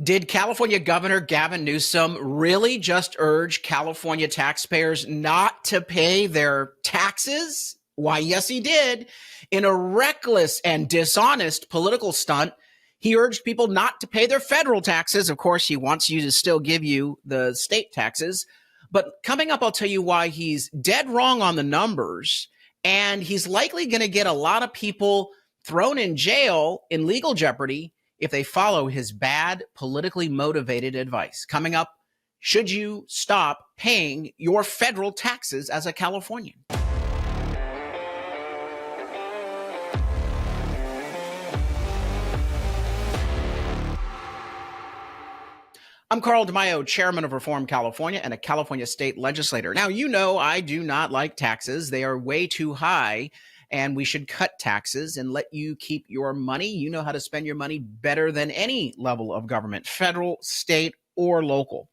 Did California Governor Gavin Newsom really just urge California taxpayers not to pay their taxes? Why, yes, he did. In a reckless and dishonest political stunt, he urged people not to pay their federal taxes. Of course, he wants you to still give you the state taxes. But coming up, I'll tell you why he's dead wrong on the numbers. And he's likely going to get a lot of people thrown in jail in legal jeopardy if they follow his bad, politically motivated advice. Coming up, should you stop paying your federal taxes as a Californian? I'm Carl DeMaio, chairman of Reform California and a California state legislator. Now, you know I do not like taxes. They are way too high, and we should cut taxes and let you keep your money. You know how to spend your money better than any level of government, federal, state, or local.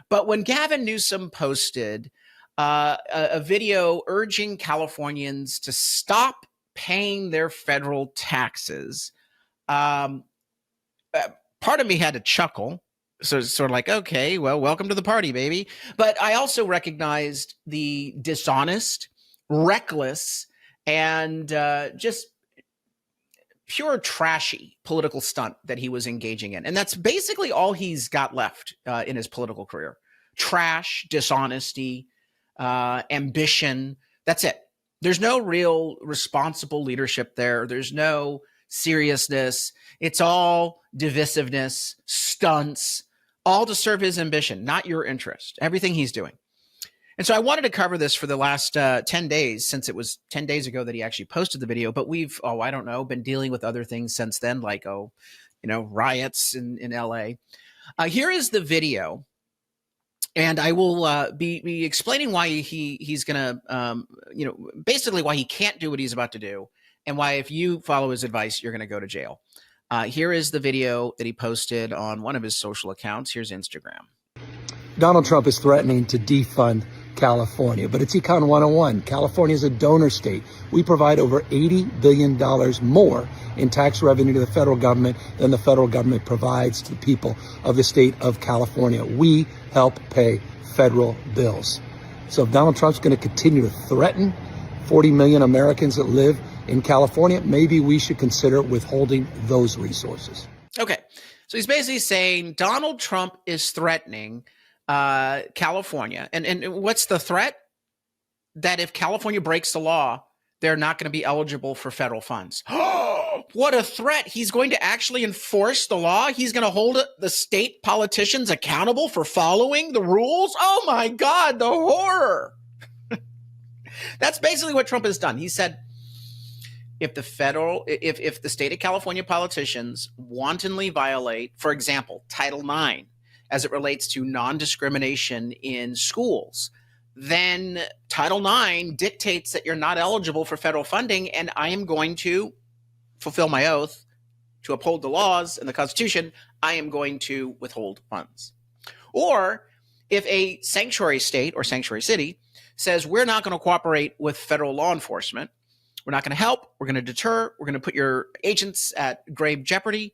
But when Gavin Newsom posted a video urging Californians to stop paying their federal taxes, part of me had to chuckle. So it's sort of like, okay, well, welcome to the party, baby. But I also recognized the dishonest, reckless, and just pure trashy political stunt that he was engaging in. And that's basically all he's got left in his political career. Trash, dishonesty, ambition. That's it. There's no real responsible leadership there. There's no seriousness. It's all divisiveness, stunts, all to serve his ambition, not your interest, everything he's doing. And so I wanted to cover this for the last 10 days, since it was 10 days ago that he actually posted the video. But we've, I don't know, been dealing with other things since then, like, riots in LA. Here is the video. And I will be explaining why he's going to, basically why he can't do what he's about to do, and why if you follow his advice, you're going to go to jail. Here is the video that he posted on one of his social accounts. Here's Instagram. Donald Trump is threatening to defund California, but it's Econ 101. California is a donor state. We provide over $80 billion more in tax revenue to the federal government than the federal government provides to the people of the state of California. We help pay federal bills. So if Donald Trump's going to continue to threaten 40 million Americans that live in California, maybe we should consider withholding those resources. Okay. So he's basically saying Donald Trump is threatening California. And what's the threat? That if California breaks the law, they're not going to be eligible for federal funds. What a threat. He's going to actually enforce the law. He's going to hold the state politicians accountable for following the rules. Oh my God, the horror. That's basically what Trump has done. He said, if the state of California politicians wantonly violate, for example, Title IX, as it relates to non-discrimination in schools, then Title IX dictates that you're not eligible for federal funding, and I am going to fulfill my oath to uphold the laws and the Constitution. I am going to withhold funds. Or if a sanctuary state or sanctuary city says we're not going to cooperate with federal law enforcement, we're not going to help, we're going to deter, we're going to put your agents at grave jeopardy,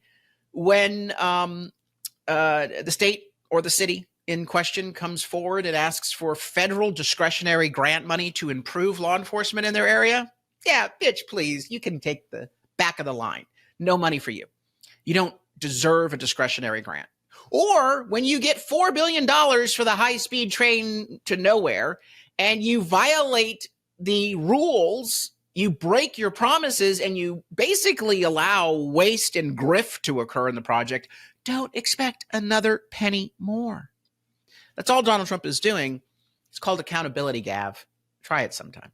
when the state or the city in question comes forward and asks for federal discretionary grant money to improve law enforcement in their area, yeah, bitch, please, you can take the back of the line. No money for you. You don't deserve a discretionary grant. Or when you get $4 billion for the high-speed train to nowhere and you violate the rules, you break your promises, and you basically allow waste and grift to occur in the project, don't expect another penny more. That's all Donald Trump is doing. It's called accountability, Gav. Try it sometime.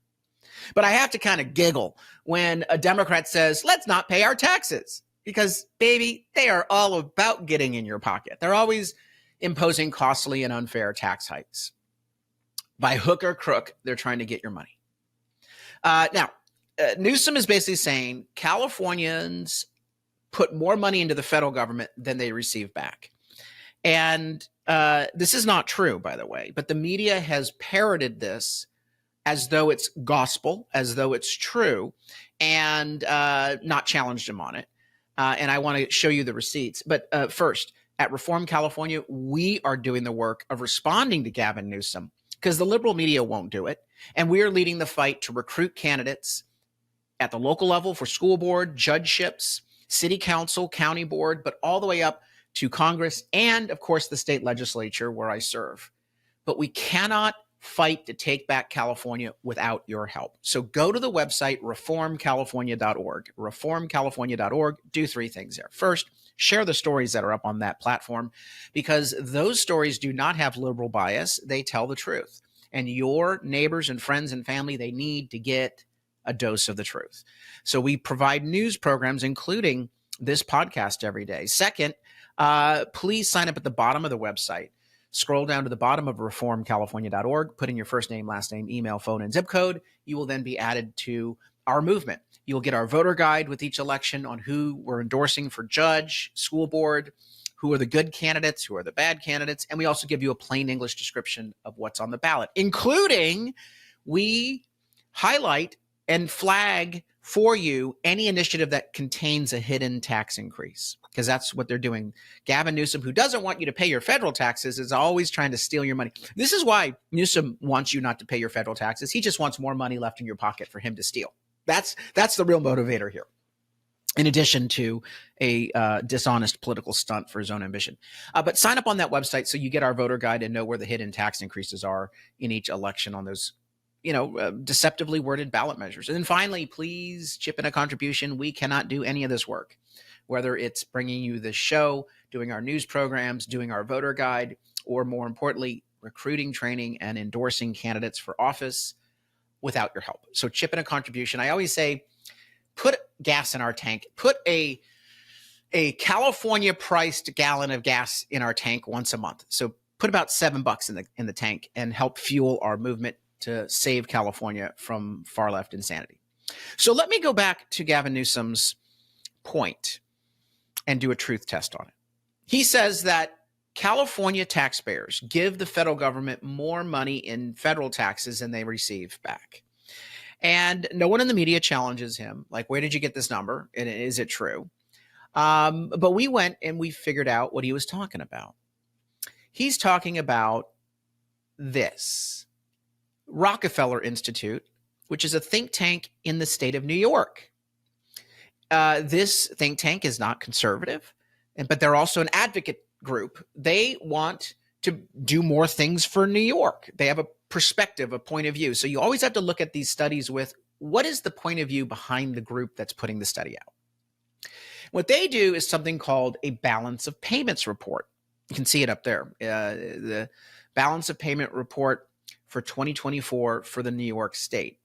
But I have to kind of giggle when a Democrat says, let's not pay our taxes. Because, baby, they are all about getting in your pocket. They're always imposing costly and unfair tax hikes. By hook or crook, they're trying to get your money. Now, Newsom is basically saying Californians put more money into the federal government than they receive back. And this is not true, by the way, but the media has parroted this as though it's gospel, as though it's true, and not challenged him on it. And I want to show you the receipts. But first, At Reform California, we are doing the work of responding to Gavin Newsom because the liberal media won't do it. And we are leading the fight to recruit candidates at the local level for school board, judgeships, city council, county board, but all the way up to Congress and, of course, the state legislature where I serve. But we cannot fight to take back California without your help. So go to the website, reformcalifornia.org. Reformcalifornia.org. Do three things there. First, share the stories that are up on that platform because those stories do not have liberal bias. They tell the truth. And your neighbors and friends and family, they need to get a dose of the truth. So we provide news programs, including this podcast every day. Second, please sign up at the bottom of the website. Scroll down to the bottom of reformcalifornia.org, put in your first name, last name, email, phone, and zip code. You will then be added to our movement. You'll get our voter guide with each election on who we're endorsing for judge, school board, who are the good candidates, who are the bad candidates. And we also give you a plain English description of what's on the ballot, including we highlight and flag for you any initiative that contains a hidden tax increase, because that's what they're doing. Gavin Newsom, who doesn't want you to pay your federal taxes, is always trying to steal your money. This is why Newsom wants you not to pay your federal taxes. He just wants more money left in your pocket for him to steal. That's the real motivator here, in addition to a dishonest political stunt for his own ambition. But sign up on that website so you get our voter guide and know where the hidden tax increases are in each election on those deceptively worded ballot measures. And then finally, please chip in a contribution. We cannot do any of this work, whether it's bringing you this show, doing our news programs, doing our voter guide, or more importantly, recruiting, training, and endorsing candidates for office without your help. So chip in a contribution. I always say, put gas in our tank, put a California priced gallon of gas in our tank once a month. So put about $7 in the tank and help fuel our movement to save California from far left insanity. So let me go back to Gavin Newsom's point and do a truth test on it. He says that California taxpayers give the federal government more money in federal taxes than they receive back. And no one in the media challenges him. Like, where did you get this number? And is it true? But we went and we figured out what he was talking about. He's talking about this. Rockefeller Institute, which is a think tank in the state of New York. This think tank is not conservative, but they're also an advocate group. They want to do more things for New York. They have a perspective, a point of view. So you always have to look at these studies with what is the point of view behind the group that's putting the study out. What they do is something called a balance of payments report. You can see it up there. The balance of payment report for 2024 for the New York State.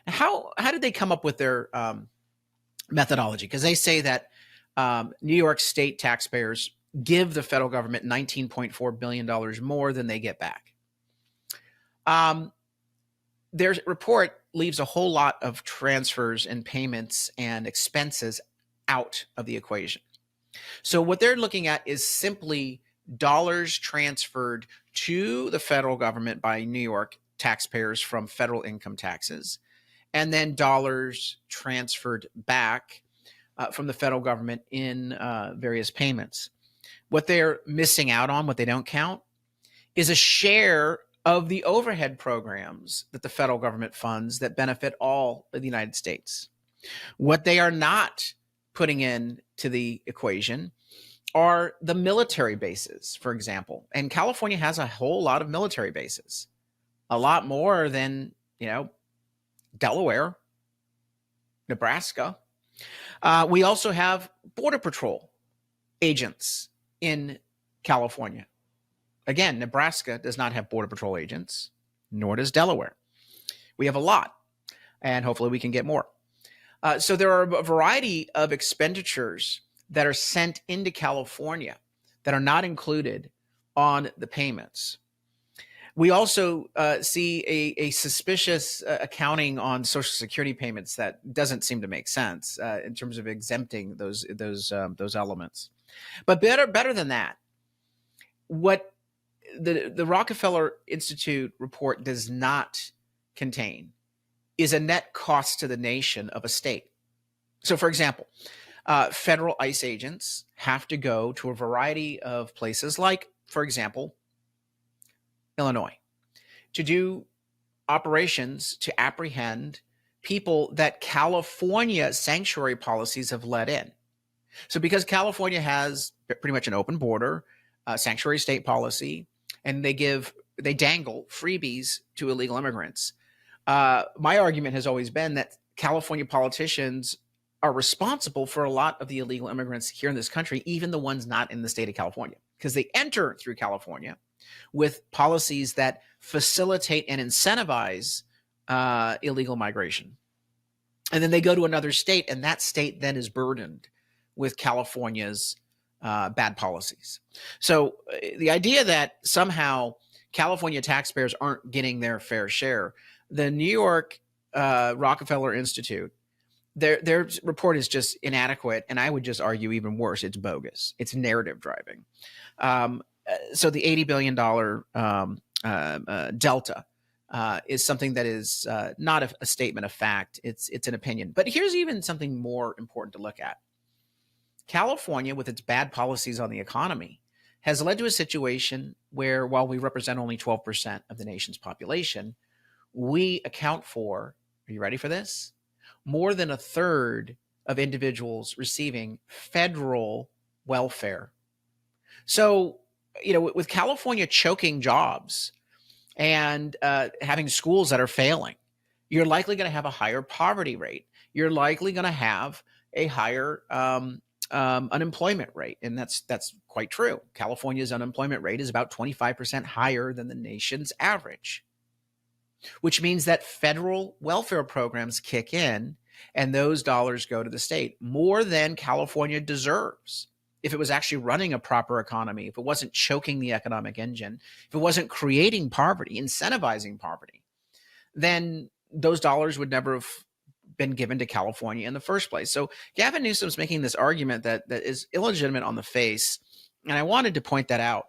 How did they come up with their methodology? Because they say that New York State taxpayers give the federal government $19.4 billion more than they get back. Their report leaves a whole lot of transfers and payments and expenses out of the equation. So what they're looking at is simply dollars transferred to the federal government by New York taxpayers from federal income taxes, and then dollars transferred back from the federal government in various payments. What they're missing out on, what they don't count, is a share of the overhead programs that the federal government funds that benefit all of the United States. What they are not putting in to the equation are the military bases, for example. And California has a whole lot of military bases, a lot more than, Delaware, Nebraska. We also have Border Patrol agents in California. Again, Nebraska does not have Border Patrol agents, nor does Delaware. We have a lot, and hopefully we can get more. So there are a variety of expenditures that are sent into California that are not included on the payments. We also see a suspicious accounting on Social Security payments that doesn't seem to make sense in terms of exempting those elements. But better than that, what the Rockefeller Institute report does not contain is a net cost to the nation of a state. So, for example, Federal ICE agents have to go to a variety of places, like, for example, Illinois, to do operations to apprehend people that California sanctuary policies have let in. So because California has pretty much an open border, sanctuary state policy, and they dangle freebies to illegal immigrants. My argument has always been that California politicians are responsible for a lot of the illegal immigrants here in this country, even the ones not in the state of California, because they enter through California with policies that facilitate and incentivize illegal migration. And then they go to another state, and that state then is burdened with California's bad policies. So the idea that somehow California taxpayers aren't getting their fair share, the New York Rockefeller Institute, their report is just inadequate, and I would just argue even worse, it's bogus. It's narrative driving. So the $80 billion delta is something that is not a statement of fact. It's an opinion. But here's even something more important to look at. California, with its bad policies on the economy, has led to a situation where, while we represent only 12% of the nation's population, we account for, are you ready for this? More than a third of individuals receiving federal welfare. So, with California choking jobs and having schools that are failing, you're likely going to have a higher poverty rate. You're likely going to have a higher unemployment rate. And that's quite true. California's unemployment rate is about 25% higher than the nation's average, which means that federal welfare programs kick in and those dollars go to the state more than California deserves. If it was actually running a proper economy, if it wasn't choking the economic engine, if it wasn't creating poverty, incentivizing poverty, then those dollars would never have been given to California in the first place. So Gavin Newsom's making this argument that is illegitimate on the face. And I wanted to point that out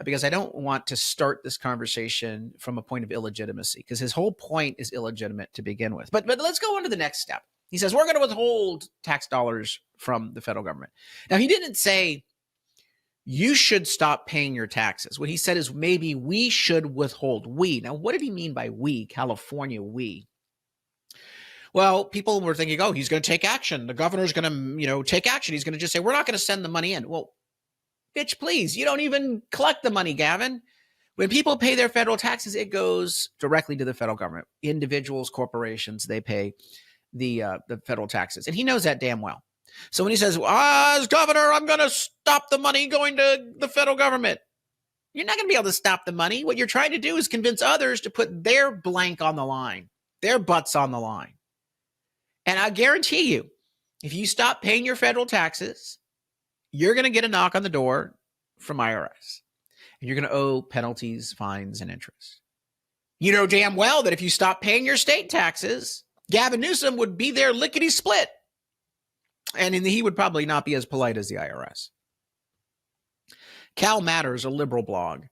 because I don't want to start this conversation from a point of illegitimacy, because his whole point is illegitimate to begin with. But let's go on to the next step. He says, we're going to withhold tax dollars from the federal government. Now, he didn't say you should stop paying your taxes. What he said is maybe we should withhold. We. Now, what did he mean by we? California, we. Well, people were thinking, oh, he's going to take action. The governor's going to, take action. He's going to just say, we're not going to send the money in. Well, bitch, please. You don't even collect the money, Gavin. When people pay their federal taxes, it goes directly to the federal government. Individuals, corporations, they pay the federal taxes. And he knows that damn well. So when he says, as governor, I'm going to stop the money going to the federal government, you're not going to be able to stop the money. What you're trying to do is convince others to put their blank on the line, their butts on the line. And I guarantee you, if you stop paying your federal taxes, you're going to get a knock on the door from IRS. And you're going to owe penalties, fines, and interest. You know damn well that if you stop paying your state taxes, Gavin Newsom would be there lickety-split. And he would probably not be as polite as the IRS. Cal Matters, a liberal blog,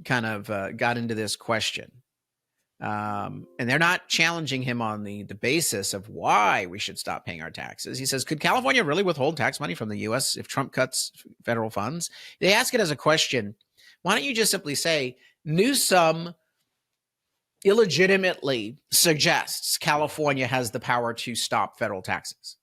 kind of got into this question. And they're not challenging him on the basis of why we should stop paying our taxes. He says, could California really withhold tax money from the U.S. if Trump cuts federal funds? They ask it as a question. Why don't you just simply say, Newsom illegitimately suggests California has the power to stop federal taxes?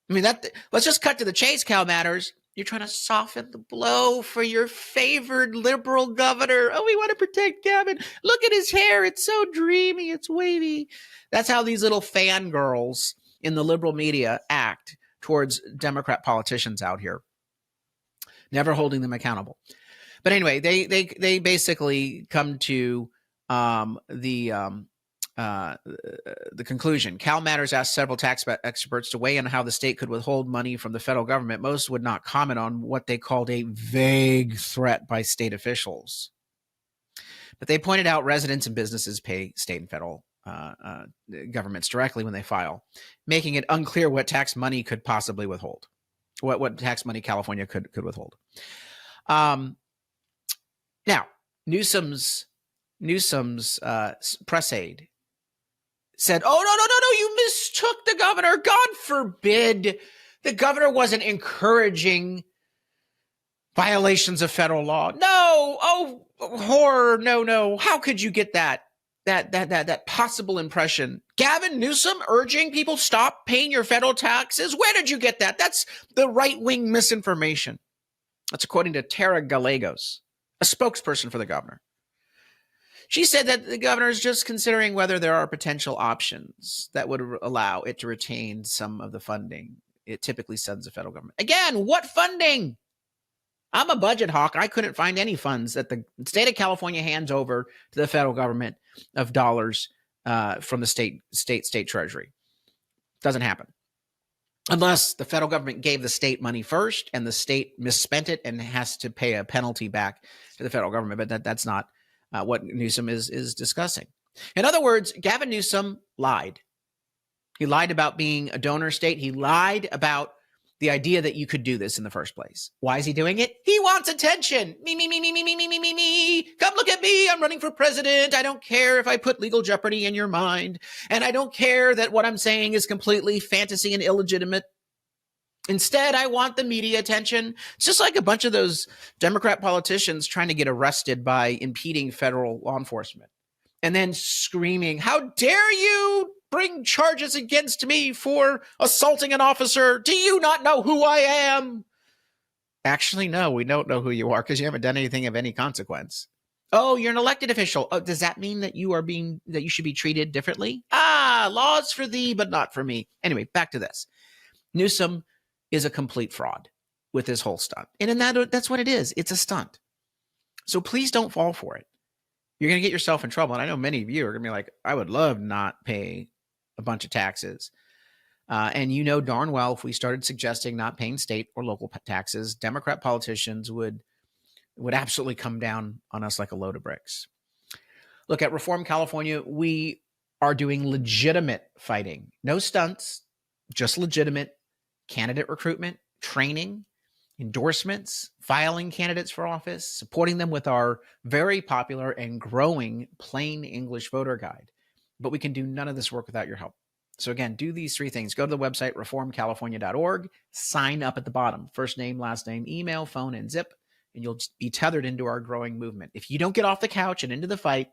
I mean, let's just cut to the chase, Cal Matters. You're trying to soften the blow for your favored liberal governor. Oh, we want to protect Gavin. Look at his hair. It's so dreamy. It's wavy. That's how these little fangirls in the liberal media act towards Democrat politicians out here, never holding them accountable. But anyway, they basically come to the conclusion. Cal Matters asked several tax experts to weigh in on how the state could withhold money from the federal government. Most would not comment on what they called a vague threat by state officials. But they pointed out residents and businesses pay state and federal governments directly when they file, making it unclear what tax money could possibly withhold, what tax money California could withhold. Now, Newsom's press aide said, oh, no, you mistook the governor. God forbid The governor wasn't encouraging violations of federal law. No. Oh, horror. No. How could you get that possible impression? Gavin Newsom urging people stop paying your federal taxes? Where did you get that? That's the right-wing misinformation. That's according to Tara Gallegos, a spokesperson for the governor. She said that the governor is just considering whether there are potential options that would allow it to retain some of the funding it typically sends the federal government. Again, what funding? I'm a budget hawk. I couldn't find any funds that the state of California hands over to the federal government of dollars from the state treasury. Doesn't happen. Unless the federal government gave the state money first and the state misspent it and has to pay a penalty back to the federal government. But that's not what Newsom is discussing. In other words, Gavin Newsom lied. He lied about being a donor state. He lied about the idea that you could do this in the first place. Why is he doing it? He wants attention. Me. Come look at me. I'm running for president. I don't care if I put legal jeopardy in your mind. And I don't care that what I'm saying is completely fantasy and illegitimate. Instead, I want the media attention. It's just like a bunch of those Democrat politicians trying to get arrested by impeding federal law enforcement and then screaming, "How dare you bring charges against me for assaulting an officer? Do you not know who I am?" Actually, no, we don't know who you are because you haven't done anything of any consequence. Oh, you're an elected official. Oh, does that mean that you should be treated differently? Laws for thee, but not for me. Anyway, back to this. Newsom is a complete fraud with this whole stunt. And that's what it is. It's a stunt. So please don't fall for it. You're going to get yourself in trouble. And I know many of you are going to be like, I would love not pay a bunch of taxes. And you know darn well, if we started suggesting not paying state or local taxes, Democrat politicians would absolutely come down on us like a load of bricks. Look, at Reform California, we are doing legitimate fighting. No stunts, just legitimate candidate recruitment, training, endorsements, filing candidates for office, supporting them with our very popular and growing plain English voter guide. But we can do none of this work without your help. So again, do these three things. Go to the website, reformcalifornia.org, sign up at the bottom, first name, last name, email, phone, and zip, and you'll be tethered into our growing movement. If you don't get off the couch and into the fight,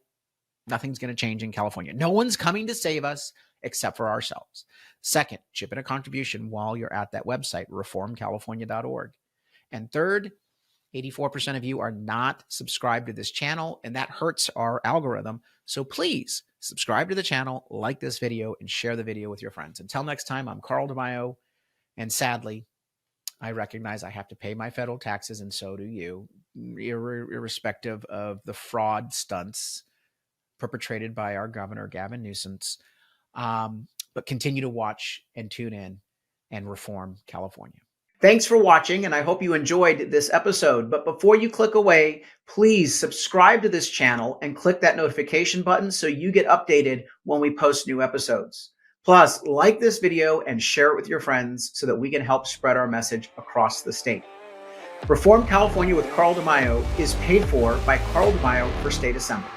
nothing's going to change in California. No one's coming to save us except for ourselves. Second, chip in a contribution while you're at that website, reformcalifornia.org. And third, 84% of you are not subscribed to this channel, and that hurts our algorithm. So please subscribe to the channel, like this video, and share the video with your friends. Until next time, I'm Carl DeMaio, and sadly, I recognize I have to pay my federal taxes, and so do you, irrespective of the fraud stunts perpetrated by our governor, Gavin Newsom. But continue to watch and tune in and reform California. Thanks for watching, and I hope you enjoyed this episode. But before you click away, please subscribe to this channel and click that notification button so you get updated when we post new episodes. Plus, like this video and share it with your friends so that we can help spread our message across the state. Reform California with Carl DeMaio is paid for by Carl DeMaio for State Assembly.